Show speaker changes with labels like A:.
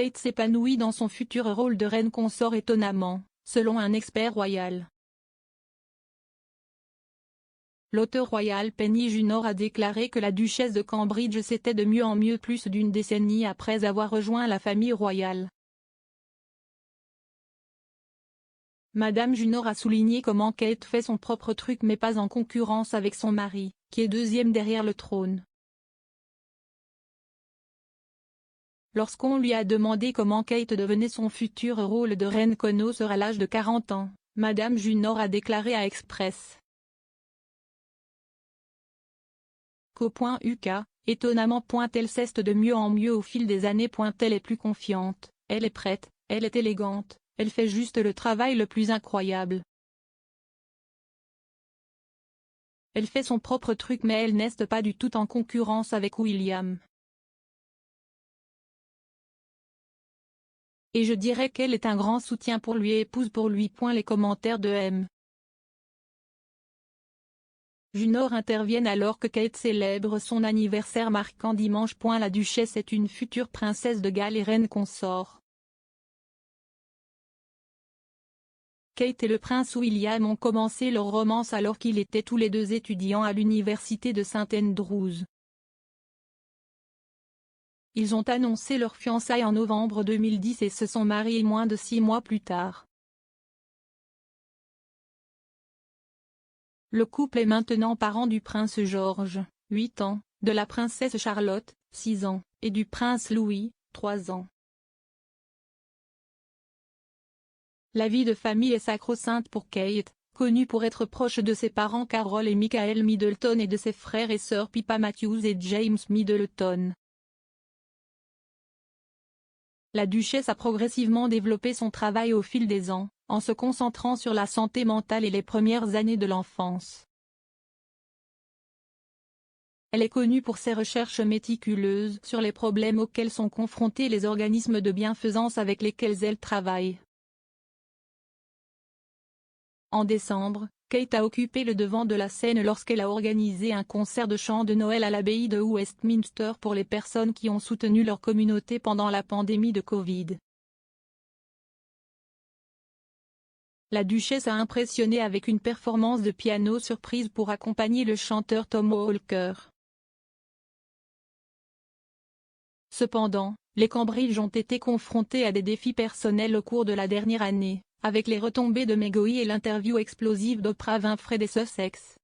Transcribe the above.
A: Kate s'épanouit dans son futur rôle de reine consort étonnamment, selon un expert royal. L'auteur royal Penny Junor a déclaré que la duchesse de Cambridge s'était de mieux en mieux plus d'une décennie après avoir rejoint la famille royale. Madame Junor a souligné comment Kate fait son propre truc mais pas en concurrence avec son mari, qui est deuxième derrière le trône. Lorsqu'on lui a demandé comment Kate devenait son futur rôle de reine consort à l'âge de 40 ans, Madame Junor a déclaré à Express. .uk, étonnamment. Elle s'est de mieux en mieux au fil des années. Elle est plus confiante, elle est prête, elle est élégante, elle fait juste le travail le plus incroyable. Elle fait son propre truc mais elle n'est pas du tout en concurrence avec William. Et je dirais qu'elle est un grand soutien pour lui et épouse pour lui. Les commentaires de M. Junor interviennent alors que Kate célèbre son anniversaire marquant dimanche. La duchesse est une future princesse de Galles et reine consort. Kate et le prince William ont commencé leur romance alors qu'ils étaient tous les deux étudiants à l'université de St Andrews. Ils ont annoncé leur fiançailles en novembre 2010 et se sont mariés moins de 6 mois plus tard. Le couple est maintenant parent du prince George, 8 ans, de la princesse Charlotte, 6 ans, et du prince Louis, 3 ans. La vie de famille est sacro-sainte pour Kate, connue pour être proche de ses parents Carol et Michael Middleton et de ses frères et sœurs Pippa Matthews et James Middleton. La duchesse a progressivement développé son travail au fil des ans, en se concentrant sur la santé mentale et les premières années de l'enfance. Elle est connue pour ses recherches méticuleuses sur les problèmes auxquels sont confrontés les organismes de bienfaisance avec lesquels elle travaille. En décembre, Kate a occupé le devant de la scène lorsqu'elle a organisé un concert de chant de Noël à l'abbaye de Westminster pour les personnes qui ont soutenu leur communauté pendant la pandémie de Covid. La duchesse a impressionné avec une performance de piano surprise pour accompagner le chanteur Tom Walker. Cependant, les Cambridge ont été confrontés à des défis personnels au cours de la dernière année, avec les retombées de Meghan et l'interview explosive d'Oprah Winfrey des Sussex.